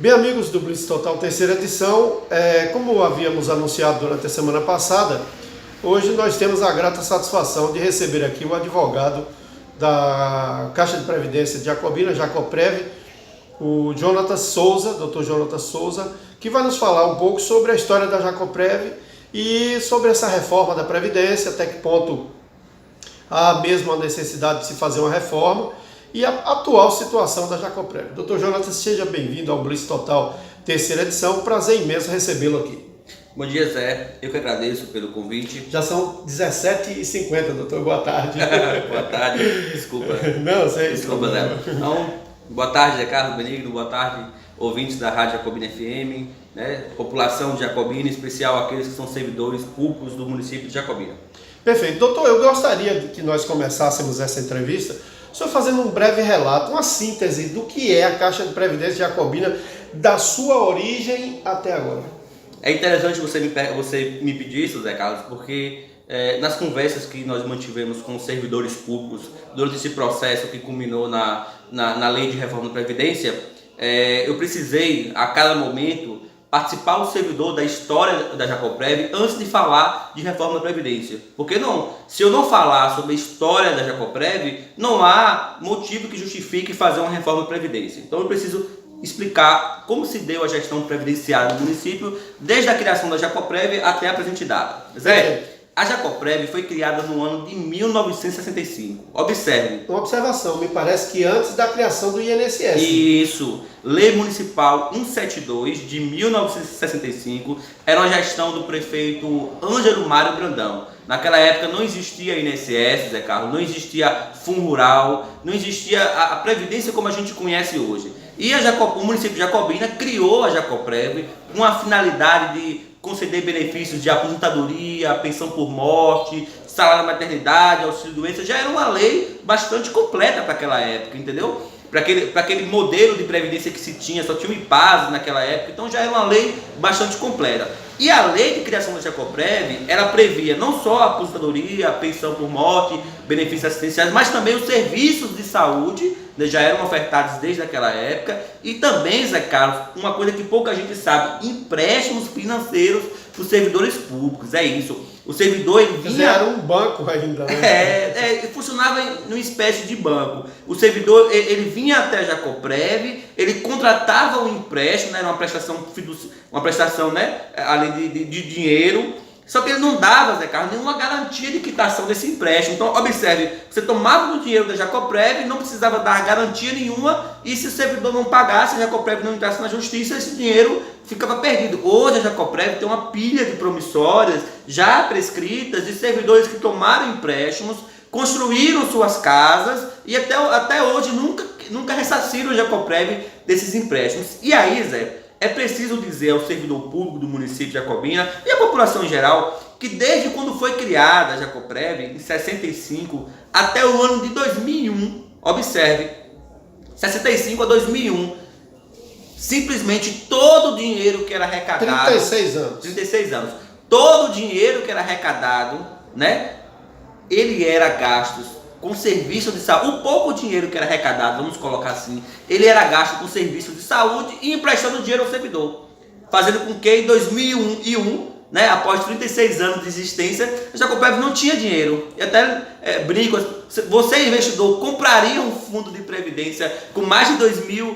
Bem, amigos do Blitz Total, terceira edição, como havíamos anunciado durante a semana passada, hoje nós temos a grata satisfação de receber aqui o advogado da Caixa de Previdência de Jacobina, Jacoprev, o Jonatas Souza, Dr. Jonatas Souza, que vai nos falar um pouco sobre a história da Jacoprev e sobre essa reforma da Previdência, até que ponto há mesmo a necessidade de se fazer uma reforma e a atual situação da Jacoprev. Dr. Jonatas, seja bem-vindo ao Blitz Total, terceira edição. Prazer imenso recebê-lo aqui. Bom dia, Zé. Eu que agradeço pelo convite. Já são 17h50, doutor. Boa tarde. Boa tarde. Desculpa. Não, sei. Desculpa, Zé. Então, boa tarde, Zé Carlos Benigno. Boa tarde, ouvintes da Rádio Jacobina FM, né? População de Jacobina, em especial aqueles que são servidores públicos do município de Jacobina. Perfeito. Doutor, eu gostaria que nós começássemos essa entrevista só fazendo um breve relato, uma síntese do que é a Caixa de Previdência de Jacobina, da sua origem até agora. É interessante você me pedir isso, Zé Carlos, porque nas conversas que nós mantivemos com os servidores públicos durante esse processo que culminou na lei de reforma da Previdência, eu precisei, a cada momento, participar o servidor da história da Jacoprev antes de falar de reforma da Previdência. Porque se eu não falar sobre a história da Jacoprev, não há motivo que justifique fazer uma reforma da Previdência. Então eu preciso explicar como se deu a gestão previdenciária do município desde a criação da Jacoprev até a presente data. Zé, a Jacoprev foi criada no ano de 1965. Observe. Uma observação, me parece que antes da criação do INSS. Isso. Lei Municipal 172 de 1965 era uma gestão do prefeito Ângelo Mário Brandão. Naquela época não existia INSS, Zé Carlos, não existia Fundo Rural, não existia a Previdência como a gente conhece hoje. E o município de Jacobina criou a Jacoprev com a finalidade de conceder benefícios de aposentadoria, pensão por morte, salário maternidade, auxílio doença. Já era uma lei bastante completa para aquela época, entendeu? Para aquele modelo de previdência que se tinha, só tinha o IPAS naquela época, então já era uma lei bastante completa. E a lei de criação da Jacoprev, ela previa não só a aposentadoria, a pensão por morte, benefícios assistenciais, mas também os serviços de saúde, né, já eram ofertados desde aquela época, e também, Zé Carlos, uma coisa que pouca gente sabe, empréstimos financeiros para os servidores públicos, é isso. O servidor ele vinha... Era um banco ainda, né? Funcionava numa espécie de banco. O servidor ele vinha até a Jacoprev, ele contratava um empréstimo, né, uma prestação, né, além de dinheiro, só que ele não dava, Zé Carlos, nenhuma garantia de quitação desse empréstimo. Então, observe, você tomava o dinheiro da Jacoprev, não precisava dar garantia nenhuma, e se o servidor não pagasse, a Jacoprev não entrasse na justiça, esse dinheiro ficava perdido. Hoje a Jacoprev tem uma pilha de promissórias já prescritas de servidores que tomaram empréstimos, construíram suas casas e até hoje nunca ressarciram a Jacoprev desses empréstimos. E aí, Zé, é preciso dizer ao servidor público do município de Jacobina e à população em geral que desde quando foi criada a Jacoprev, em 65, até o ano de 2001, observe, 65 a 2001, simplesmente todo o dinheiro que era arrecadado... 36 anos. Todo o dinheiro que era arrecadado, né, ele era gasto com serviço de saúde. O pouco dinheiro que era arrecadado, vamos colocar assim, ele era gasto com serviço de saúde e emprestando dinheiro ao servidor. Fazendo com que em 2001, né, após 36 anos de existência, a Jacoprev não tinha dinheiro. E até brinco, você investidor compraria um fundo de previdência com mais de 2.000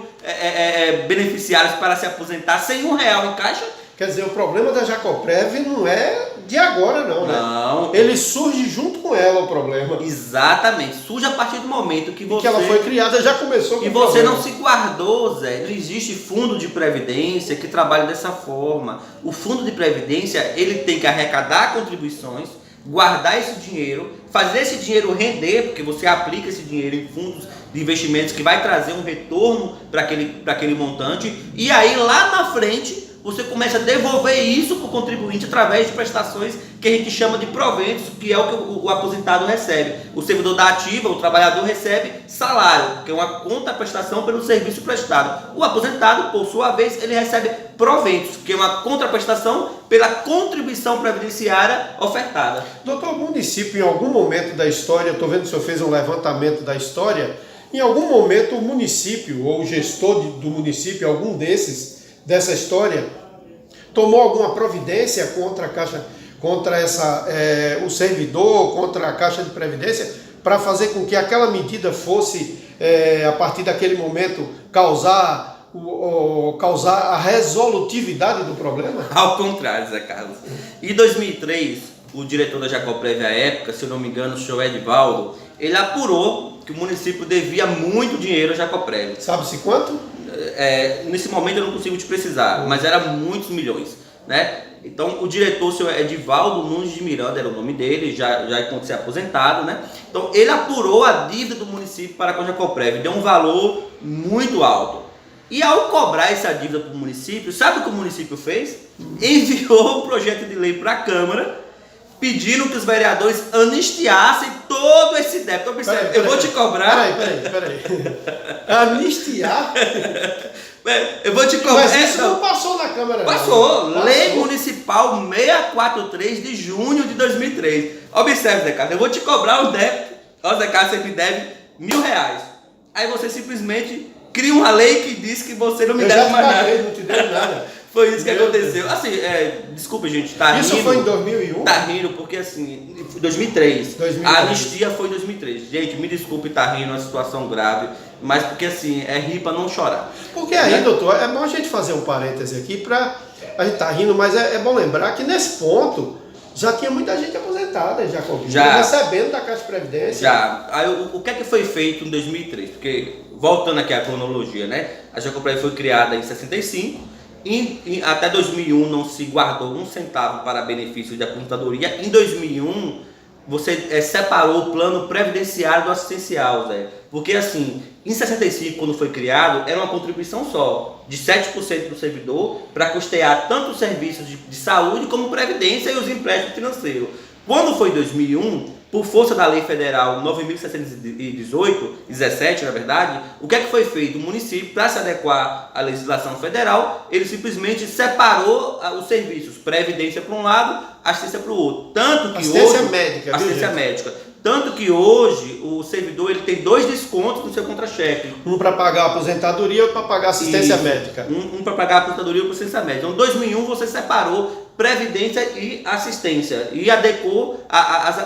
beneficiários para se aposentar sem R$1 em caixa? Quer dizer, o problema da Jacoprev não é de agora não, né? Não. Ele surge junto com ela, o problema. Exatamente. Surge a partir do momento que você... que ela foi criada, já começou com e o você problema. não se guardou, Zé. Não existe fundo de previdência que trabalhe dessa forma. O fundo de previdência, ele tem que arrecadar contribuições, guardar esse dinheiro, fazer esse dinheiro render, porque você aplica esse dinheiro em fundos de investimentos que vai trazer um retorno para aquele montante, e aí lá na frente você começa a devolver isso para o contribuinte através de prestações que a gente chama de proventos, que é o que o aposentado recebe. O servidor da ativa, o trabalhador recebe salário, que é uma contraprestação pelo serviço prestado. O aposentado, por sua vez, ele recebe proventos, que é uma contraprestação pela contribuição previdenciária ofertada. Doutor, o município, em algum momento da história, eu estou vendo que o senhor fez um levantamento da história, Em algum momento o município ou o gestor do município, algum dessa história, tomou alguma providência contra a Caixa, contra o servidor, contra a Caixa de Previdência, para fazer com que aquela medida fosse, a partir daquele momento, causar a resolutividade do problema? Ao contrário, Zé Carlos. Em 2003, o diretor da Jacoprev à época, se eu não me engano, o senhor Edivaldo, ele apurou que o município devia muito dinheiro à Jacoprev. Sabe-se quanto? Nesse momento eu não consigo te precisar, mas era muitos milhões, né? Então o diretor, o senhor Edivaldo Nunes de Miranda, era o nome dele, já enquanto se aposentado, né? Então ele apurou a dívida do município para com a Jacoprev, deu um valor muito alto. E ao cobrar essa dívida para o município, sabe o que o município fez? Enviou um projeto de lei para a Câmara, pedindo que os vereadores anistiassem todo esse débito. Observe, eu vou te cobrar... Peraí. Anistiar? Eu vou te cobrar... Mas isso não passou na Câmara. Passou. Lei Municipal 643 de junho de 2003. Observe, Zé Carlos, eu vou te cobrar o débito. Ó, Zé Carlos, você me deve R$1.000. Aí você simplesmente cria uma lei que diz que você não me deve mais nada. Não te devo nada. Foi isso que aconteceu. Assim, desculpa, gente, tá rindo. Isso foi em 2001? Tá rindo porque, assim, 2003. A anistia foi em 2003. Gente, me desculpe tá rindo, é uma situação grave, mas porque, assim, é rir pra não chorar. Porque aí, doutor, é bom a gente fazer um parêntese aqui pra... A gente tá rindo, mas é bom lembrar que nesse ponto já tinha muita gente aposentada, já recebendo da Caixa de Previdência. Já. Aí, o que é que foi feito em 2003? Porque, voltando aqui à cronologia, né? A Jacoprev foi criada em 65. Até 2001 não se guardou um centavo para benefício de aposentadoria. Em 2001 você separou o plano previdenciário do assistencial, Zé. Porque assim, em 65 quando foi criado, era uma contribuição só, de 7% do servidor para custear tanto os serviços de saúde como previdência e os empréstimos financeiros. Quando foi em 2001, por força da Lei Federal 9.718, na verdade, o que é que foi feito? O município, para se adequar à legislação federal, ele simplesmente separou os serviços, previdência para um lado, assistência para o outro. Tanto que assistência hoje, médica. Assistência médica. Tanto que hoje o servidor ele tem 2 descontos no seu contra-cheque. Um para pagar a aposentadoria e outro para pagar a assistência médica. Um para pagar a aposentadoria e assistência médica. Então, em 2001 você separou previdência e assistência e adequou,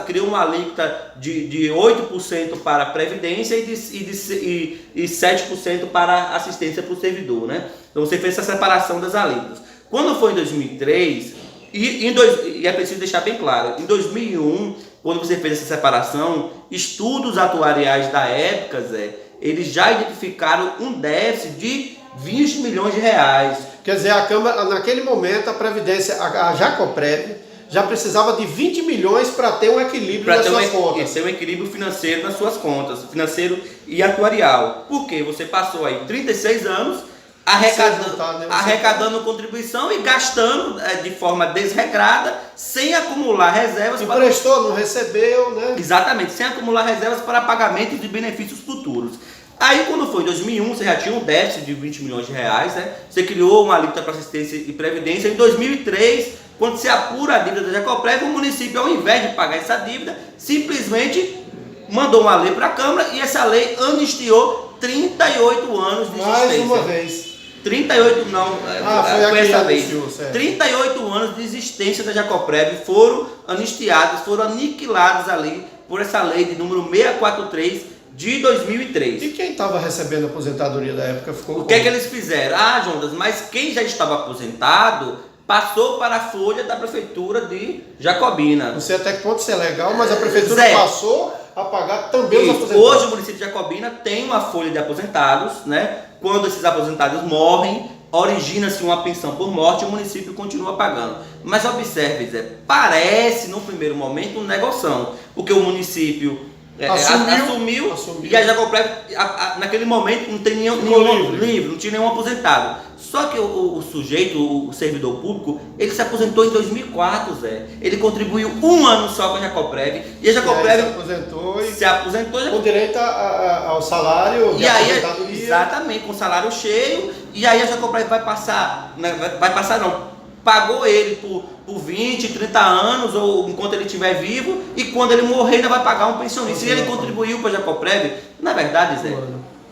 criou uma alíquota de 8% para a previdência e 7% para assistência para o servidor, né? Então você fez essa separação das alíquotas. Quando foi em 2003, e é preciso deixar bem claro, em 2001, quando você fez essa separação, estudos atuariais da época, Zé, eles já identificaram um déficit de 20 milhões de reais. Quer dizer, a Câmara, naquele momento, a Previdência, a Jacoprev, já precisava de 20 milhões para ter um equilíbrio nas suas contas. Ter um equilíbrio financeiro nas suas contas, financeiro e atuarial. Porque você passou aí 36 anos arrecadando contribuição e gastando de forma desregrada, sem acumular reservas. Emprestou, não recebeu, né? Exatamente, sem acumular reservas para pagamento de benefícios futuros. Aí quando foi em 2001, você já tinha um déficit de 20 milhões de reais, né? Você criou uma alíquota para assistência e previdência. Em 2003, quando se apura a dívida da Jacoprev, o município, ao invés de pagar essa dívida, simplesmente mandou uma lei para a Câmara e essa lei anistiou 38 anos de existência. Mais uma vez. 38, não, foi essa vez. 38 anos de existência da Jacoprev foram anistiados, foram aniquilados ali por essa lei de número 643 de 2003. E quem estava recebendo a aposentadoria da época ficou... O que é que eles fizeram? Jonas, mas quem já estava aposentado passou para a folha da prefeitura de Jacobina. Não sei até que ponto isso é legal, mas a prefeitura passou a pagar também os aposentados. Hoje o município de Jacobina tem uma folha de aposentados, né? Quando esses aposentados morrem, origina-se uma pensão por morte e o município continua pagando. Mas observe, Zé, parece no primeiro momento um negoção, porque o município assumiu e a Jacoprev naquele momento não tem nenhum livre, não tinha nenhum aposentado. Só que o sujeito, o servidor público, ele se aposentou em 2004, Zé. Ele contribuiu um ano só com a Jacoprev e a Jacoprev se aposentou com direito ao salário de aposentadoria. Exatamente, com salário cheio. E aí a Jacoprev vai passar não, pagou ele por 20, 30 anos, ou enquanto ele estiver vivo, e quando ele morrer ainda vai pagar um pensionista. Se ele contribuiu para a Jacoprev, na verdade, Zé,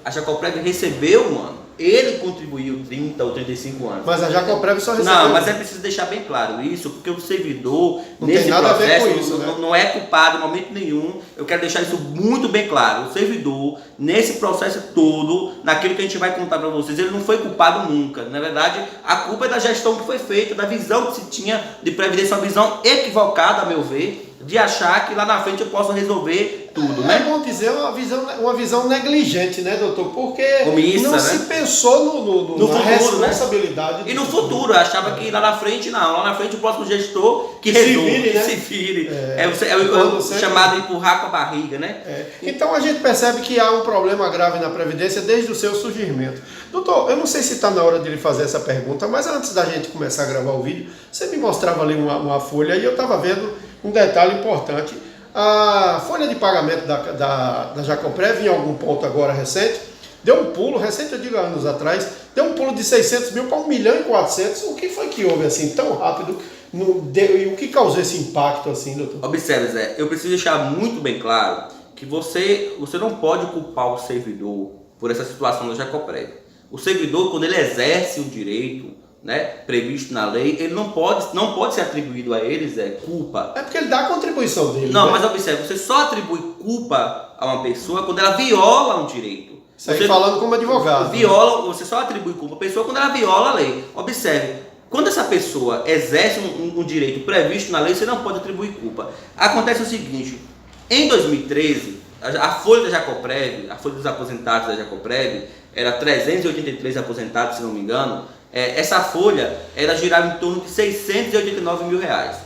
a Jacoprev recebeu um ano. Ele contribuiu 30 ou 35 anos. Mas a Jacoprev só recebeu. Não, mas é preciso deixar bem claro isso, porque o servidor, não nesse tem nada processo, a ver com isso, né? não é culpado em momento nenhum. Eu quero deixar isso muito bem claro. O servidor, nesse processo todo, naquilo que a gente vai contar para vocês, ele não foi culpado nunca. Na verdade, a culpa é da gestão que foi feita, da visão que se tinha de previdência, uma visão equivocada, a meu ver, de achar que lá na frente eu posso resolver tudo, né? É bom dizer uma visão negligente, né, doutor? Porque omissa, não né? se pensou no na futuro, responsabilidade. Né? E no futuro, eu achava que lá na frente não. Lá na frente o próximo gestor que resolve, vire, né? se vire. É o chamado empurrar com a barriga, né? Então a gente percebe que há um problema grave na Previdência desde o seu surgimento. Doutor, eu não sei se está na hora de lhe fazer essa pergunta, mas antes da gente começar a gravar o vídeo, você me mostrava ali uma folha e eu estava vendo um detalhe importante. A folha de pagamento da Jacoprev, em algum ponto agora recente, deu um pulo, recente eu digo anos atrás, deu um pulo de 600 mil para 1 milhão e 400. O que foi que houve assim tão rápido? E o que causou esse impacto assim, doutor? Observe, Zé, eu preciso deixar muito bem claro que você não pode culpar o servidor por essa situação da Jacoprev. O servidor, quando ele exerce o direito, né, previsto na lei, ele não pode ser atribuído a eles culpa. É porque ele dá a contribuição dele. Não, né? mas observe, você só atribui culpa a uma pessoa quando ela viola um direito. Isso aí falando como advogado. Você só atribui culpa a pessoa quando ela viola a lei. Observe, quando essa pessoa exerce um direito previsto na lei, você não pode atribuir culpa. Acontece o seguinte, em 2013, a folha da Jacoprev, a folha dos aposentados da Jacoprev, era 383 aposentados, se não me engano. Essa folha era girava em torno de 689 mil reais.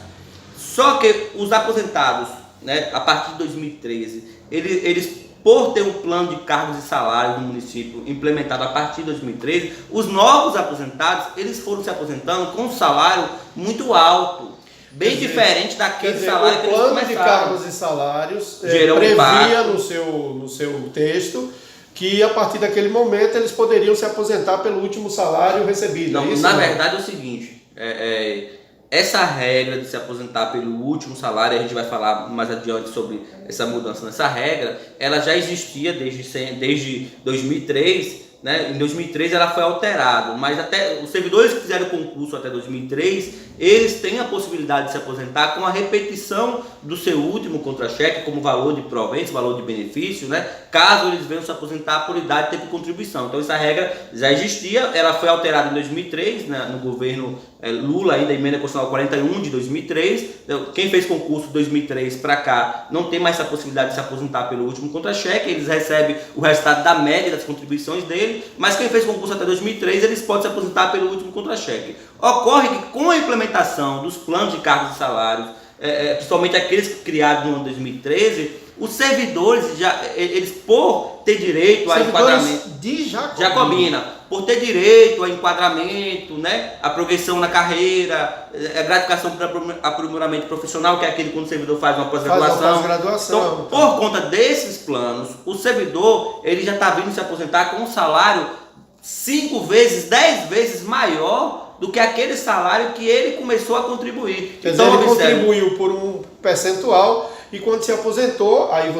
Só que os aposentados, né, a partir de 2013, eles por ter um plano de cargos e salários no município implementado a partir de 2013, os novos aposentados, eles foram se aposentando com um salário muito alto, bem diferente daquele salário que eles começaram. O plano de cargos e salários previa no seu texto que a partir daquele momento eles poderiam se aposentar pelo último salário recebido. Não, na verdade é o seguinte, essa regra de se aposentar pelo último salário, a gente vai falar mais adiante sobre essa mudança nessa regra, ela já existia desde 2003, né? Em 2003 ela foi alterada, mas até os servidores que fizeram concurso até 2003, eles têm a possibilidade de se aposentar com a repetição do seu último contra-cheque como valor de provento, valor de benefício, né? Caso eles venham se aposentar por idade e tempo de contribuição. Então essa regra já existia, ela foi alterada em 2003, né? No governo Lula, ainda emenda constitucional 41 de 2003. Então, quem fez concurso de 2003 para cá não tem mais essa possibilidade de se aposentar pelo último contra-cheque, eles recebem o resultado da média das contribuições dele, mas quem fez concurso até 2003, eles podem se aposentar pelo último contra-cheque. Ocorre que com a implementação dos planos de cargos e salários, principalmente aqueles criados no ano 2013, os servidores, eles por ter direito a enquadramento de Jacobina, por ter direito a enquadramento, né, a progressão na carreira, a gratificação para aprimoramento profissional, que é aquele quando o servidor faz uma pós-graduação. Então, por conta desses planos, o servidor ele já está vindo se aposentar com um salário 5 vezes, 10 vezes maior do que aquele salário que ele começou a contribuir. Quer dizer, ele contribuiu por um percentual e quando se aposentou, aí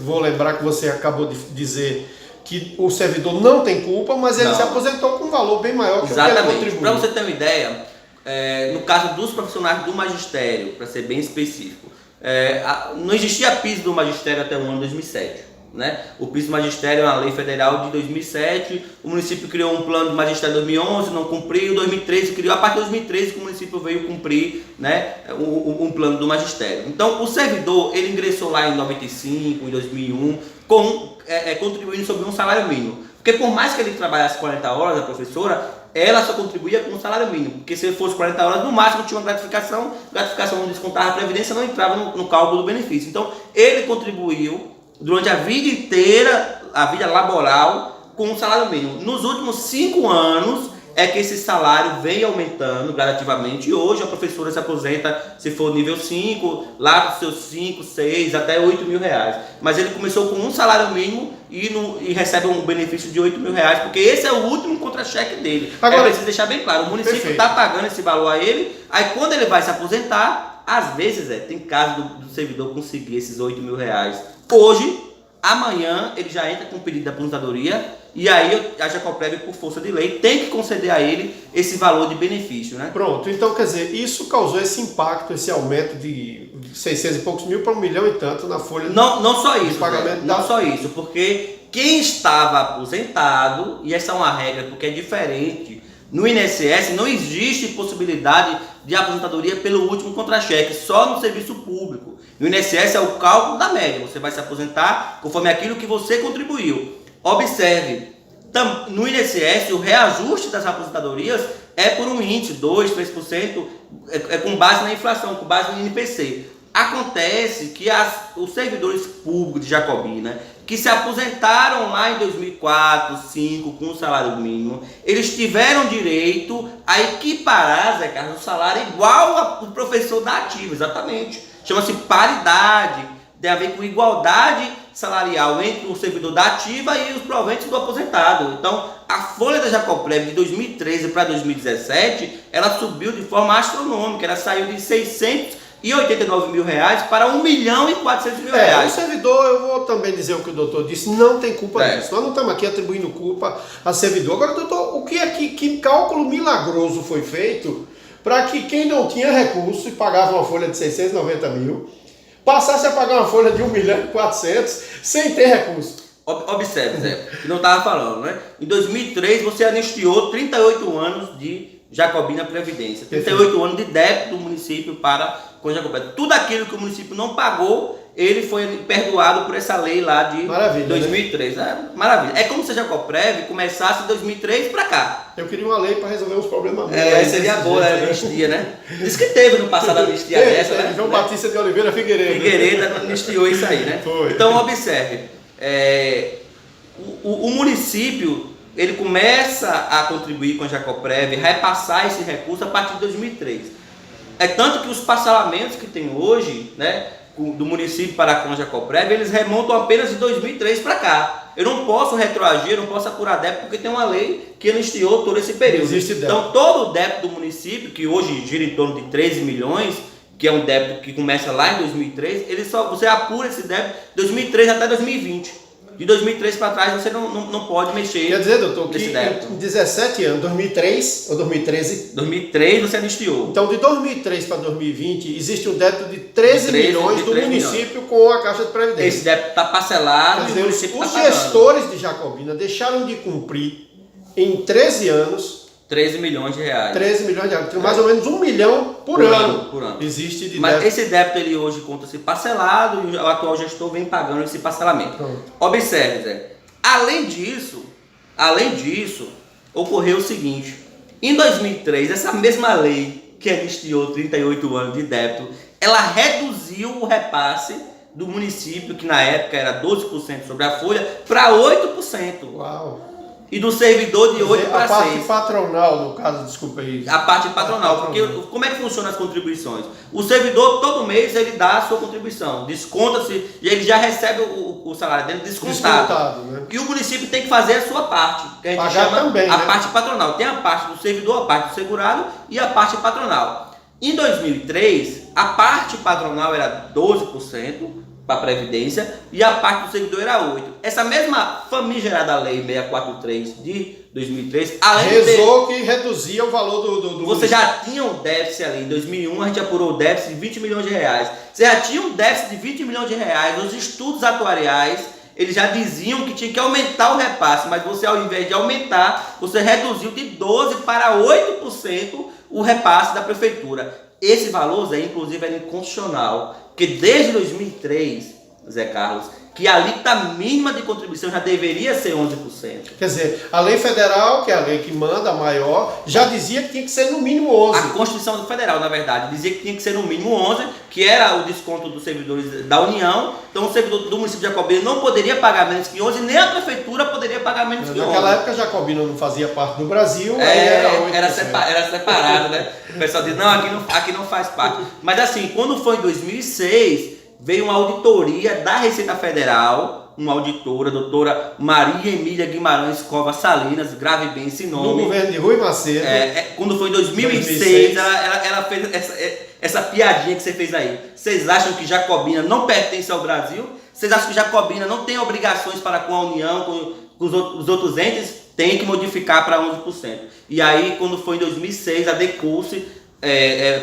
vou lembrar que você acabou de dizer que o servidor não tem culpa, mas ele se aposentou com um valor bem maior que o que ele contribuiu. Para você ter uma ideia, no caso dos profissionais do magistério, para ser bem específico, não existia piso do magistério até o ano 2007. Né? O piso do magistério é uma lei federal de 2007, o município criou um plano de magistério em 2011, não cumpriu, em 2013 criou, a partir de 2013 que o município veio cumprir, né, um plano do magistério. Então o servidor, ele ingressou lá em 95, em 2001, contribuindo sobre um salário mínimo, porque por mais que ele trabalhasse 40 horas, a professora, ela só contribuía com um salário mínimo, porque se ele fosse 40 horas, no máximo tinha uma gratificação não descontava a previdência, não entrava no cálculo do benefício. Então ele contribuiu durante a vida inteira, a vida laboral, com um salário mínimo. Nos últimos 5 anos, é que esse salário vem aumentando gradativamente. E hoje a professora se aposenta, se for nível 5, lá dos seus 5, 6, até 8 mil reais. Mas ele começou com um salário mínimo e recebe um benefício de 8 mil reais, porque esse é o último contra-cheque dele. Agora, é preciso deixar bem claro, o município está pagando esse valor a ele, aí quando ele vai se aposentar, às vezes tem caso do servidor conseguir esses 8 mil reais hoje, amanhã ele já entra com o pedido de aposentadoria e aí a Jacoprev, por força de lei, tem que conceder a ele esse valor de benefício, né? Pronto, então quer dizer, isso causou esse impacto, esse aumento de 600 e poucos mil para 1 milhão e tanto na folha não só isso, de pagamento. Não só isso, porque quem estava aposentado, e essa é uma regra porque é diferente, no INSS não existe possibilidade de aposentadoria pelo último contra-cheque, só no serviço público. No INSS é o cálculo da média, você vai se aposentar conforme aquilo que você contribuiu. Observe, no INSS o reajuste das aposentadorias é por um índice, 2%, 3%, com base na inflação, com base no INPC. Acontece que os servidores públicos de Jacobina, que se aposentaram lá em 2004, 2005, com o salário mínimo, eles tiveram direito a equiparar, Zé Carlos, o salário igual ao professor da ativa, exatamente. Chama-se paridade, tem a ver com igualdade salarial entre o servidor da ativa e os proventos do aposentado. Então, a folha da Jacoprev de 2013 para 2017, ela subiu de forma astronômica, ela saiu de 689 mil reais para 1 milhão e 400 mil reais. O servidor, eu vou também dizer o que o doutor disse, não tem culpa disso. Nós não estamos aqui atribuindo culpa a servidor. Agora, doutor, o que é que cálculo milagroso foi feito para que quem não tinha recurso e pagava uma folha de 690 mil, passasse a pagar uma folha de 1 milhão e 400 sem ter recurso? Observe, Zé, que não estava falando, né? Em 2003, você anistiou 38 anos de Jacobina Previdência, 38 anos de débito do município para com Jacobina. Tudo aquilo que o município não pagou, ele foi perdoado por essa lei lá de 2003. Né? Maravilha. É como se a Jacoprev começasse de 2003 para cá. Eu queria uma lei para resolver os problemas. Seria boa a anistia, né? Diz que teve no passado a anistia dessa, né? João Batista de Oliveira Figueiredo. Figueiredo anistiou isso aí, né? Foi. Então, observe. O município, ele começa a contribuir com a Jacoprev, repassar esse recurso a partir de 2003. É tanto que os parcelamentos que tem hoje, né, do município para com a Jacoprev, eles remontam apenas de 2003 para cá. Eu não posso retroagir, eu não posso apurar débito, porque tem uma lei que anistiou todo esse período. Existe débito. Então, todo o débito do município, que hoje gira em torno de 13 milhões, que é um débito que começa lá em 2003, você apura esse débito de 2003 até 2020. De 2003 para trás você não pode mexer. Quer dizer, doutor, que débito. Em 17 anos, 2003 ou 2013? 2003 você anistiou. Então, de 2003 para 2020, existe um débito de 13 milhões do município com a Caixa de Previdência. Esse débito está parcelado. Quer dizer, os gestores de Jacobina deixaram de cumprir em 13 anos 13 milhões de reais. 13 milhões de reais. Tem mais ou menos 1 milhão por ano. Existe de Mas débito. esse débito ele hoje conta-se parcelado e o atual gestor vem pagando esse parcelamento. Pronto. Observe, Zé. Além disso, ocorreu o seguinte. Em 2003, essa mesma lei que anistiou 38 anos de débito, ela reduziu o repasse do município, que na época era 12% sobre a folha, para 8%. Uau! E do servidor de 8 para 6. A parte patronal, no caso, desculpa aí. A parte patronal, porque como é que funcionam as contribuições? O servidor, todo mês, ele dá a sua contribuição, desconta-se, e ele já recebe o salário dele descontado. Né? E o município tem que fazer a sua parte, que a gente pagar chama também, a né? parte patronal. Tem a parte do servidor, a parte do segurado e a parte patronal. Em 2003, a parte patronal era 12%, para a Previdência, e a parte do servidor era 8%. Essa mesma famigerada lei 643 de 2003, além rezou que reduzia o valor do você já tinha um déficit ali, em 2001 a gente apurou o déficit de 20 milhões de reais. Você já tinha um déficit de 20 milhões de reais, os estudos atuariais, eles já diziam que tinha que aumentar o repasse, mas você, ao invés de aumentar, você reduziu de 12% para 8% o repasse da prefeitura. Esse valor, Zé, inclusive, era inconstitucional, porque desde 2003, Zé Carlos, que a alíquota mínima de contribuição já deveria ser 11%. Quer dizer, a lei federal, que é a lei que manda, a maior, já dizia que tinha que ser no mínimo 11%. A Constituição Federal, na verdade, dizia que tinha que ser no mínimo 11%, que era o desconto dos servidores da União. Então o servidor do município de Jacobina não poderia pagar menos que 11%, nem a prefeitura poderia pagar menos que 11%. Naquela época, Jacobina não fazia parte do Brasil, era separado, né? O pessoal diz, não, aqui não faz parte. Mas assim, quando foi em 2006, veio uma auditoria da Receita Federal, uma auditora, a doutora Maria Emília Guimarães Covas Salinas, grave bem esse nome. No governo de Rui Macedo. Quando foi em 2006, ela fez essa piadinha que você fez aí. Vocês acham que Jacobina não pertence ao Brasil? Vocês acham que Jacobina não tem obrigações para com a União, com os outros entes? Tem que modificar para 11%. E aí, quando foi em 2006, adequou-se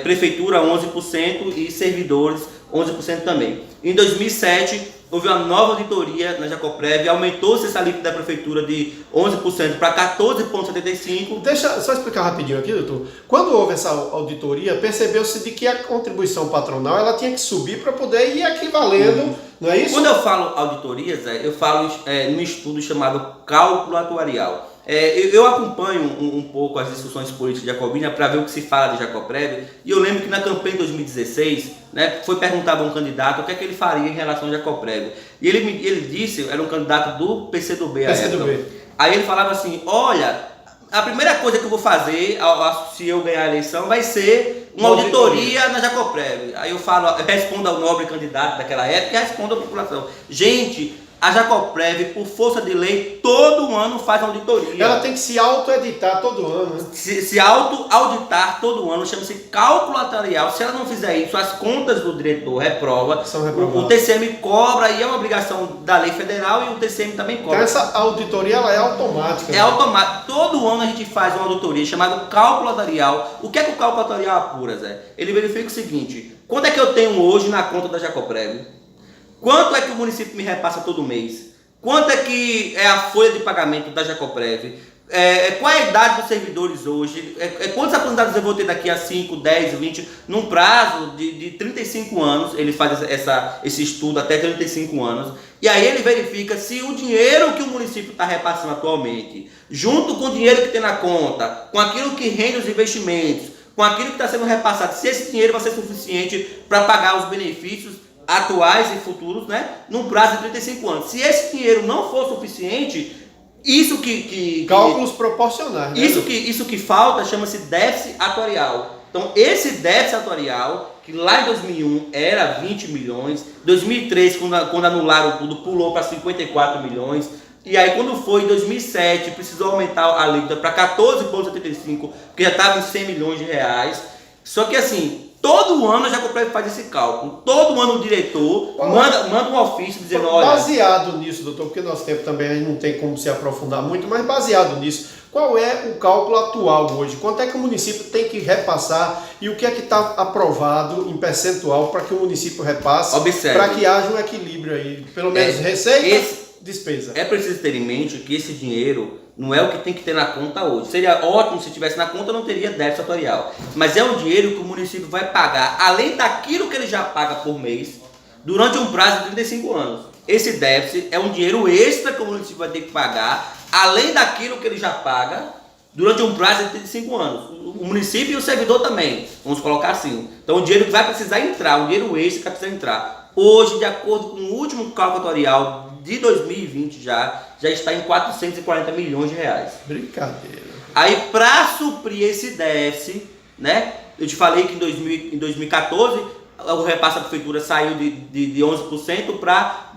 prefeitura 11% e servidores 11% também. Em 2007, houve uma nova auditoria na Jacoprev, aumentou-se essa alíquota da prefeitura de 11% para 14,75%. Deixa só explicar rapidinho aqui, doutor. Quando houve essa auditoria, percebeu-se de que a contribuição patronal ela tinha que subir para poder ir equivalendo, não é isso? Quando eu falo auditoria, Zé, eu falo num estudo chamado cálculo atuarial. Eu acompanho um pouco as discussões políticas de Jacobina para ver o que se fala de Jacoprev, e eu lembro que na campanha de 2016, né, foi perguntado a um candidato o que é que ele faria em relação a Jacoprev. E ele disse, era um candidato do PCdoB à época. Aí ele falava assim, olha, a primeira coisa que eu vou fazer se eu ganhar a eleição vai ser uma auditoria na Jacoprev. Aí eu respondo ao nobre candidato daquela época e respondo à população. Gente, a Jacoprev, por força de lei, todo ano faz auditoria. Ela tem que se auto-editar todo ano, né? Se auto-auditar todo ano, chama-se cálculo atuarial. Se ela não fizer isso, as contas do diretor reprova. O TCM cobra, e é uma obrigação da lei federal, e o TCM também cobra. Então essa auditoria ela é automática. É automática. Todo ano a gente faz uma auditoria chamada cálculo atuarial. O que é que o cálculo atuarial apura, Zé? Ele verifica o seguinte: quanto é que eu tenho hoje na conta da Jacoprev? Quanto é que o município me repassa todo mês? Quanto é que é a folha de pagamento da Jacoprev? Qual é a idade dos servidores hoje? Quantos aposentados eu vou ter daqui a 5, 10, 20? Num prazo de 35 anos, ele faz esse estudo até 35 anos. E aí ele verifica se o dinheiro que o município está repassando atualmente, junto com o dinheiro que tem na conta, com aquilo que rende os investimentos, com aquilo que está sendo repassado, se esse dinheiro vai ser suficiente para pagar os benefícios atuais e futuros, né, num prazo de 35 anos. Se esse dinheiro não for suficiente, cálculos proporcionais, né? Isso que falta chama-se déficit atuarial. Então, esse déficit atuarial, que lá em 2001 era 20 milhões, 2003, quando anularam tudo, pulou para 54 milhões, e aí quando foi em 2007, precisou aumentar a alíquota para 14,75, porque já estava em 100 milhões de reais. Só que assim, todo ano a Jacoprev faz esse cálculo. Todo ano o diretor manda um ofício dizendo, olha... Baseado nisso, doutor, porque nosso tempo também não tem como se aprofundar muito, mas baseado nisso, qual é o cálculo atual hoje? Quanto é que o município tem que repassar e o que é que está aprovado em percentual para que o município repasse, para que haja um equilíbrio aí, pelo menos receita, despesa? É preciso ter em mente que esse dinheiro não é o que tem que ter na conta hoje. Seria ótimo se tivesse na conta, não teria déficit atuarial. Mas é um dinheiro que o município vai pagar, além daquilo que ele já paga por mês, durante um prazo de 35 anos. Esse déficit é um dinheiro extra que o município vai ter que pagar, além daquilo que ele já paga, durante um prazo de 35 anos. O município e o servidor também, vamos colocar assim. Então o dinheiro que vai precisar entrar, o dinheiro extra que vai precisar entrar. Hoje, de acordo com o último cálculo atuarial de 2020 já está em 440 milhões de reais. Brincadeira. Aí, para suprir esse déficit, né? Eu te falei que em 2014 o repasse da prefeitura saiu de 11% para...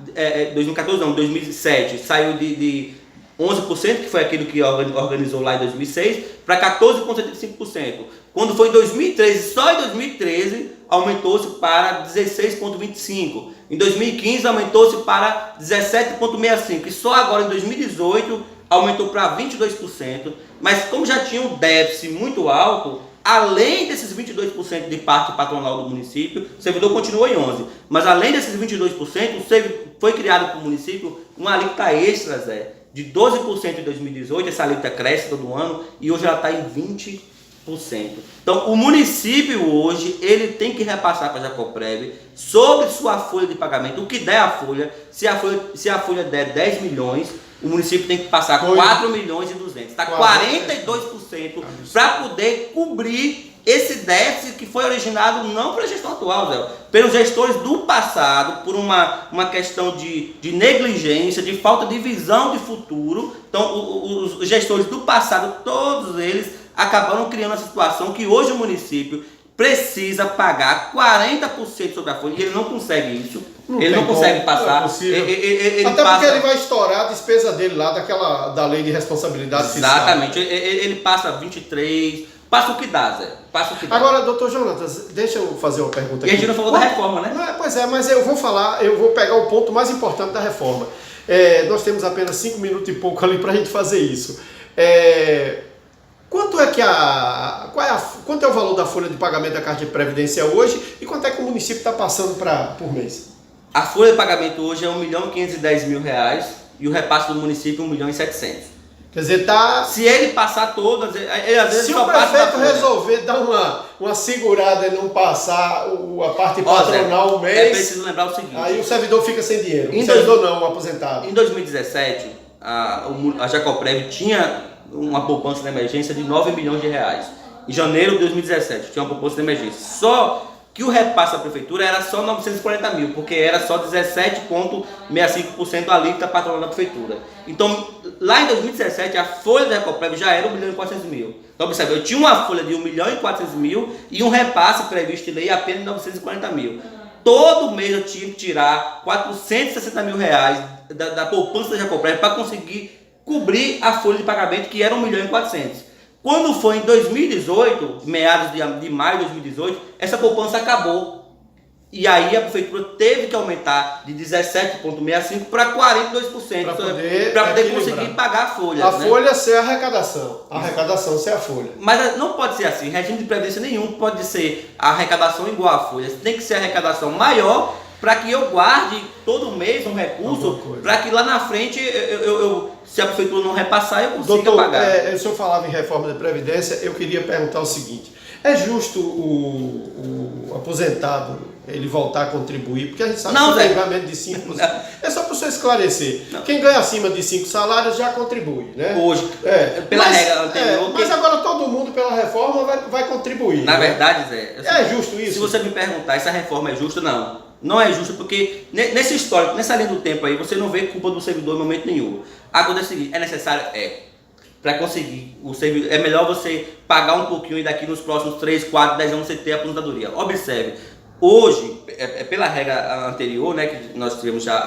2014 não, 2007 saiu de 11%, que foi aquilo que organizou lá em 2006, para 14,75%. Quando foi em 2013, só em 2013, aumentou-se para 16,25%. Em 2015, aumentou-se para 17,65%. E só agora, em 2018, aumentou para 22%. Mas como já tinha um déficit muito alto, além desses 22% de parte patronal do município, o servidor continuou em 11%. Mas além desses 22%, foi criado para o município uma alíquota extra, Zé, de 12% em 2018. Essa alíquota cresce todo ano e hoje ela está em 20%. Então, o município hoje, ele tem que repassar para a Jacoprev sobre sua folha de pagamento, o que der a folha. Se a folha der 10 milhões, o município tem que passar 4 milhões e 200. Está 42% para poder cobrir esse déficit que foi originado não pela gestão atual, Zé, pelos gestores do passado, por uma questão de negligência, de falta de visão de futuro. Então, os gestores do passado, todos eles acabaram criando essa situação que hoje o município precisa pagar 40% sobre a folha, e ele não consegue isso. Ele não consegue passar. Não é possível. Ele até passa... porque ele vai estourar a despesa dele lá da lei de responsabilidade fiscal. Exatamente. Ele passa 23, passa o que dá, Zé. Passa o que dá. Agora, doutor Jonatas, deixa eu fazer uma pergunta aqui. E a gente não falou da reforma, né? Pois é, mas eu vou pegar o ponto mais importante da reforma. Nós temos apenas 5 minutos e pouco ali para a gente fazer isso. Quanto é o valor da folha de pagamento da Caixa de Previdência hoje e quanto é que o município está passando por mês? A folha de pagamento hoje é R$1.510.000 e o repasse do município R$1.700.000. Quer dizer, tá... Se ele passar todas, ele às vezes se só o passa prefeito resolver dar uma segurada e não passar a parte patronal um mês... É preciso lembrar o seguinte... Aí o servidor fica sem dinheiro. O aposentado. Em 2017, a Jacoprev tinha uma poupança de emergência de R$9 milhões. Em janeiro de 2017, tinha uma poupança de emergência. Só que o repasse da prefeitura era só 940 mil, porque era só 17,65% a alíquota patronal da prefeitura. Então, lá em 2017, a folha da Jacoprev já era 1.400.000. Então, observe, eu tinha uma folha de 1.400.000 e um repasse previsto em lei apenas de 940 mil. Todo mês eu tinha que tirar R$460 mil da poupança da Jacoprev para conseguir cobrir a folha de pagamento, que era 1.400.000. Quando foi em 2018, meados de maio de 2018, essa poupança acabou. E aí a prefeitura teve que aumentar de 17,65% para 42%, para poder conseguir pagar a folha. A folha ser a arrecadação. A arrecadação ser a folha. Mas não pode ser assim. Regime de previdência nenhum pode ser a arrecadação igual à folha. Tem que ser a arrecadação maior para que eu guarde todo mês um recurso, para que lá na frente, se a prefeitura não repassar, eu consiga pagar. O senhor falava em reforma da Previdência, eu queria perguntar o seguinte: é justo o aposentado ele voltar a contribuir? Porque a gente sabe que o pagamento de 5%. É só para o senhor esclarecer. Não. Quem ganha acima de 5 salários já contribui, né? Hoje, pela regra anterior. Mas agora todo mundo, pela reforma, vai contribuir. Na verdade, Zé. É justo isso? Se você me perguntar, essa reforma é justa, não. Não é justo, porque nesse histórico, nessa linha do tempo aí, você não vê culpa do servidor em momento nenhum. Agora é o seguinte, é necessário? Para conseguir o servidor, é melhor você pagar um pouquinho e daqui nos próximos 3, 4, 10 anos você ter a aposentadoria. Observe, hoje, pela regra anterior, né, que nós tivemos já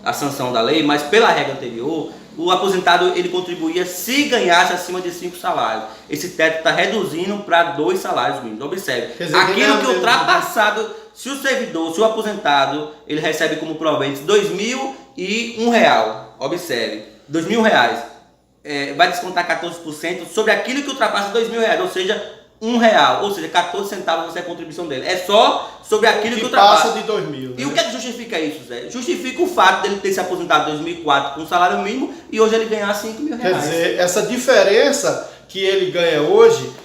a sanção da lei, mas pela regra anterior, o aposentado ele contribuía se ganhasse acima de 5 salários. Esse teto está reduzindo para 2 salários mínimos. Observe, quer dizer, aquilo que ultrapassado... Se o servidor, se o aposentado, ele recebe como provento R$2.001, observe, R$2.000, vai descontar 14% sobre aquilo que ultrapassa R$2.000, ou seja, R$1, ou seja, 14 centavos vai ser a contribuição dele. É só sobre aquilo que ultrapassa. Passa de 2.000. Né? E o que é que justifica isso, Zé? Justifica o fato dele ter se aposentado em 2004 com um salário mínimo e hoje ele ganhar R$5.000. Quer dizer, essa diferença que ele ganha hoje...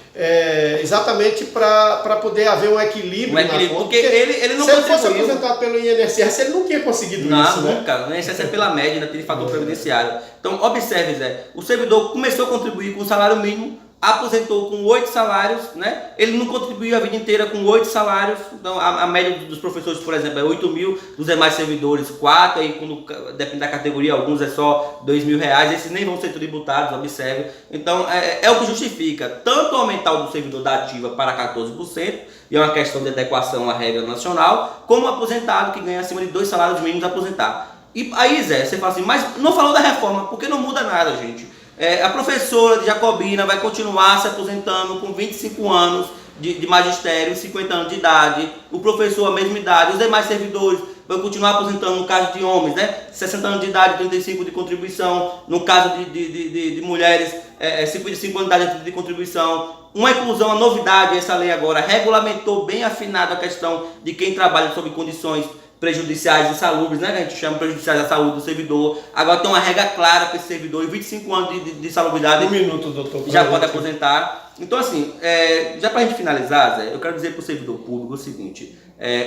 exatamente para poder haver um equilíbrio na conta. Porque ele não se ele fosse aposentado pelo INSS, ele não tinha conseguido isso. Não, nunca. O INSS é pela média, ainda tem fator previdenciário. Então, observe, Zé, o servidor começou a contribuir com o salário mínimo, aposentou com 8 salários, né? Ele não contribuiu a vida inteira com 8 salários. Então, a média dos professores, por exemplo, é 8 mil, dos demais servidores, 4, aí quando depende da categoria, alguns é só R$2.000, esses nem vão ser tributados, observe. Então, é o que justifica tanto aumentar o do servidor da ativa para 14%, e é uma questão de adequação à regra nacional, como o aposentado que ganha acima de 2 salários mínimos aposentar. E aí, Zé, você fala assim, mas não falou da reforma, porque não muda nada, gente. A professora de Jacobina vai continuar se aposentando com 25 anos de magistério, 50 anos de idade. O professor, a mesma idade. Os demais servidores vão continuar aposentando, no caso de homens, né? 60 anos de idade, 35 de contribuição. No caso de mulheres, 55 anos de idade de contribuição. Uma inclusão, a novidade, essa lei agora regulamentou bem afinado a questão de quem trabalha sob condições prejudiciais, insalubres, né? Que a gente chama prejudiciais à saúde do servidor. Agora tem uma regra clara para esse servidor, e 25 anos de salubridade. Um minuto, doutor. Já pode aposentar. Então, assim, já para a gente finalizar, Zé, eu quero dizer para o servidor público o seguinte: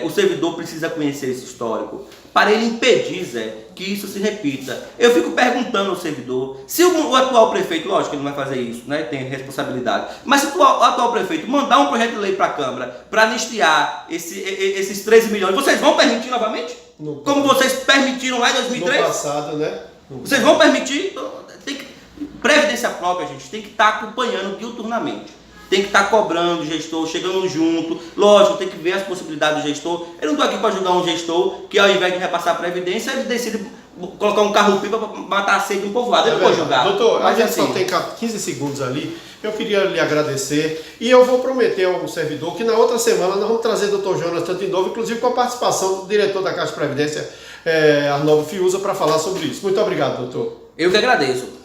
o servidor precisa conhecer esse histórico para ele impedir, Zé, que isso se repita. Eu fico perguntando ao servidor se o atual prefeito, lógico que ele não vai fazer isso, né? Tem responsabilidade, mas se o atual prefeito mandar um projeto de lei para a Câmara para anistiar esses 13 milhões, vocês vão permitir novamente? Como vocês permitiram lá em 2003? No passado, né? Vocês vão permitir? Tem que, previdência própria, gente, tem que estar acompanhando diuturnamente. Tem que estar cobrando o gestor, chegando junto. Lógico, tem que ver as possibilidades do gestor. Eu não estou aqui para julgar um gestor que, ao invés de repassar a previdência, ele decide colocar um carro-pipa para matar a sede de um povoado. Eu não vou julgar. Doutor, mas a gente assim, só tem 15 segundos ali. Eu queria lhe agradecer e eu vou prometer ao servidor que na outra semana nós vamos trazer o doutor Jonas de novo, inclusive com a participação do diretor da Caixa de Previdência, Arnaldo Fiuza, para falar sobre isso. Muito obrigado, doutor. Eu que agradeço.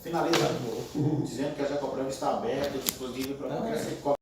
Finalizando, dizendo que a Jacopreva está aberta, disponível para qualquer